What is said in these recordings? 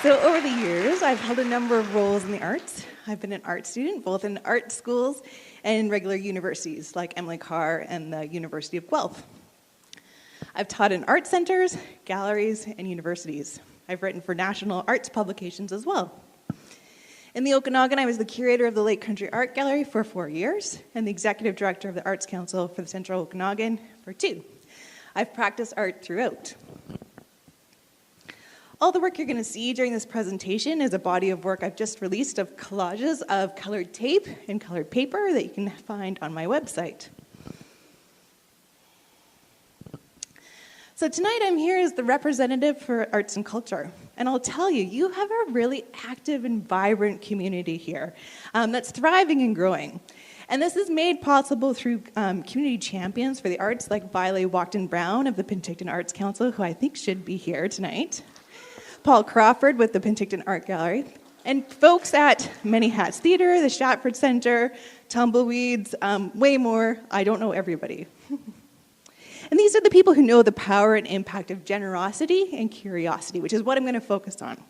So over the years, I've held a number of roles in the arts. I've been an art student, both in art schools and in regular universities, like Emily Carr and the University of Guelph. I've taught in art centers, galleries, and universities. I've written for national arts publications as well. In the Okanagan, I was the curator of the Lake Country Art Gallery for 4 years, and the executive director of the Arts Council for the Central Okanagan for 2. I've practiced art throughout. All the work you're going to see during this presentation is a body of work I've just released of collages of colored tape and colored paper that you can find on my website. So tonight I'm here as the representative for arts and culture. And I'll tell you, you have a really active and vibrant community here that's thriving and growing. And this is made possible through community champions for the arts like Violet Walkton-Brown of the PenTALKton Arts Council, who I think should be here tonight. Paul Crawford with the PenTALKton Art Gallery, and folks at Many Hats Theatre, the Shatford Centre, Tumbleweeds, way more. I don't know everybody. And these are the people who know the power and impact of generosity and curiosity, which is what I'm going to focus on.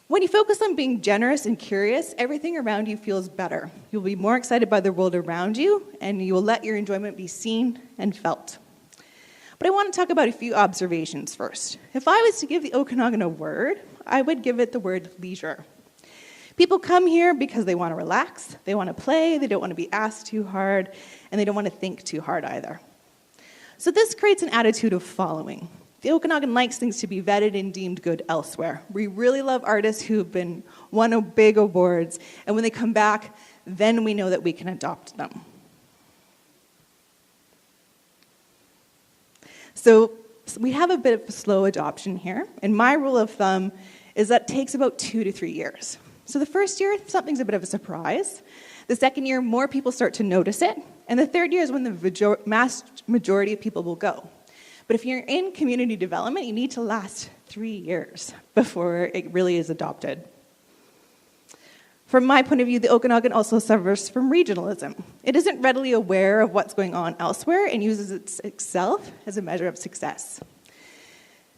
When you focus on being generous and curious, everything around you feels better. You'll be more excited by the world around you, and you will let your enjoyment be seen and felt. But I want to talk about a few observations first. If I was to give the Okanagan a word, I would give it the word leisure. People come here because they want to relax, they want to play, they don't want to be asked too hard, and they don't want to think too hard either. So this creates an attitude of following. The Okanagan likes things to be vetted and deemed good elsewhere. We really love artists who have won big awards, and when they come back, then we know that we can adopt them. So we have a bit of a slow adoption here, and my rule of thumb is that it takes about 2 to 3 years. So the first year, something's a bit of a surprise. The second year, more people start to notice it, and the third year is when the vast majority of people will go. But if you're in community development, you need to last 3 years before it really is adopted. From my point of view, the Okanagan also suffers from regionalism. It isn't readily aware of what's going on elsewhere and uses itself as a measure of success.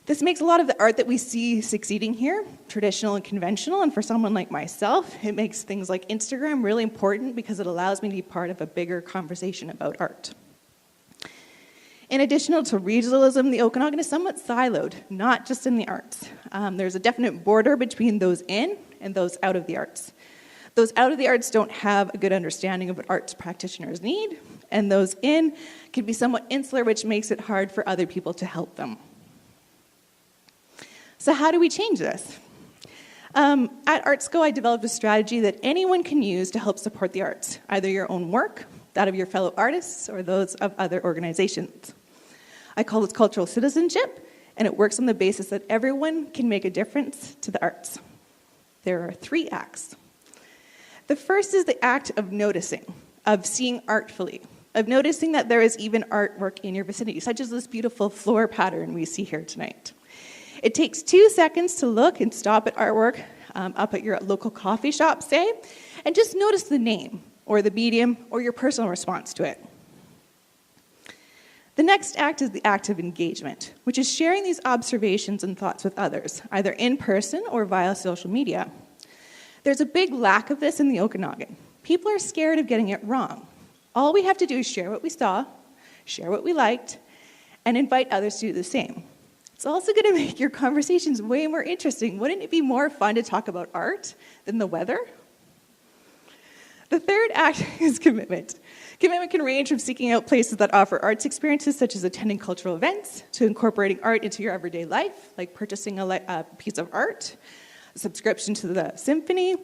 This makes a lot of the art that we see succeeding here traditional and conventional, and for someone like myself, it makes things like Instagram really important because it allows me to be part of a bigger conversation about art. In addition to regionalism, the Okanagan is somewhat siloed, not just in the arts. There's a definite border between those in and those out of the arts. Those out of the arts don't have a good understanding of what arts practitioners need, and those in can be somewhat insular, which makes it hard for other people to help them. So how do we change this? At ArtSco, I developed a strategy that anyone can use to help support the arts, either your own work, that of your fellow artists, or those of other organizations. I call this cultural citizenship, and it works on the basis that everyone can make a difference to the arts. There are 3 acts. The first is the act of noticing, of seeing artfully, of noticing that there is even artwork in your vicinity, such as this beautiful floor pattern we see here tonight. It takes 2 seconds to look and stop at artwork up at your local coffee shop, say, and just notice the name, or the medium, or your personal response to it. The next act is the act of engagement, which is sharing these observations and thoughts with others, either in person or via social media. There's a big lack of this in the Okanagan. People are scared of getting it wrong. All we have to do is share what we saw, share what we liked, and invite others to do the same. It's also going to make your conversations way more interesting. Wouldn't it be more fun to talk about art than the weather? The third act is commitment. Commitment can range from seeking out places that offer arts experiences, such as attending cultural events, to incorporating art into your everyday life, like purchasing a piece of art, a subscription to the symphony,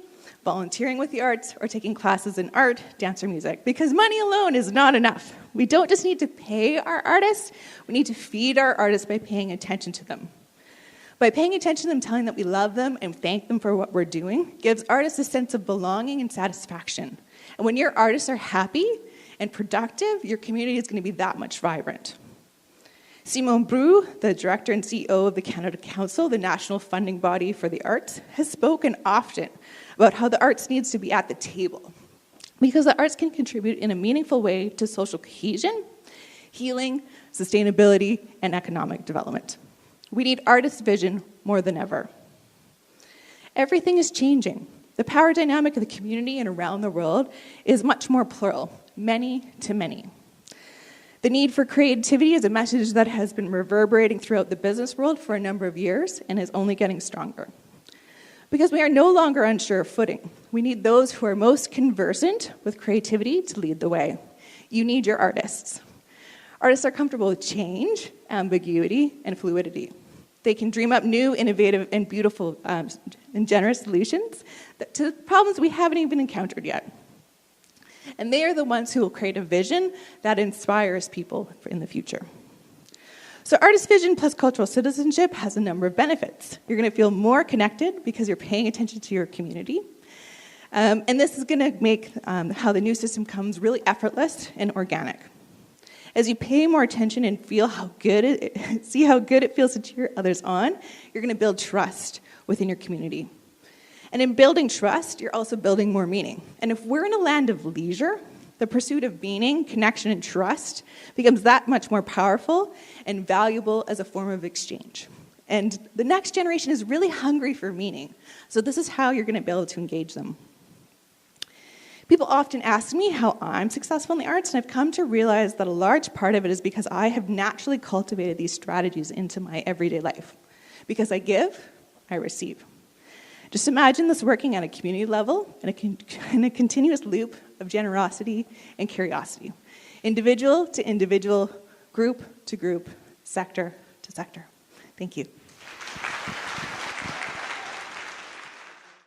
volunteering with the arts, or taking classes in art, dance, or music. Because money alone is not enough. We don't just need to pay our artists, we need to feed our artists by paying attention to them. By paying attention to them, telling that we love them and thank them for what we're doing, gives artists a sense of belonging and satisfaction. And when your artists are happy and productive, your community is going to be that much vibrant. Simone Brew, the director and CEO of the Canada Council, the national funding body for the arts, has spoken often about how the arts needs to be at the table, because the arts can contribute in a meaningful way to social cohesion, healing, sustainability, and economic development. We need artist vision more than ever. Everything is changing. The power dynamic of the community and around the world is much more plural, many to many. The need for creativity is a message that has been reverberating throughout the business world for a number of years and is only getting stronger. Because we are no longer on sure footing, we need those who are most conversant with creativity to lead the way. You need your artists. Artists are comfortable with change, ambiguity, and fluidity. They can dream up new, innovative, and beautiful and generous solutions to problems we haven't even encountered yet. And they are the ones who will create a vision that inspires people in the future. So artist vision plus cultural citizenship has a number of benefits. You're going to feel more connected because you're paying attention to your community. And this is going to make how the new system comes really effortless and organic. As you pay more attention and feel see how good it feels to cheer others on, you're going to build trust within your community. And in building trust, you're also building more meaning. And if we're in a land of leisure, the pursuit of meaning, connection, and trust becomes that much more powerful and valuable as a form of exchange. And the next generation is really hungry for meaning. So this is how you're going to be able to engage them. People often ask me how I'm successful in the arts, and I've come to realize that a large part of it is because I have naturally cultivated these strategies into my everyday life. Because I give, I receive. Just imagine this working at a community level in a continuous loop of generosity and curiosity. Individual to individual, group to group, sector to sector. Thank you.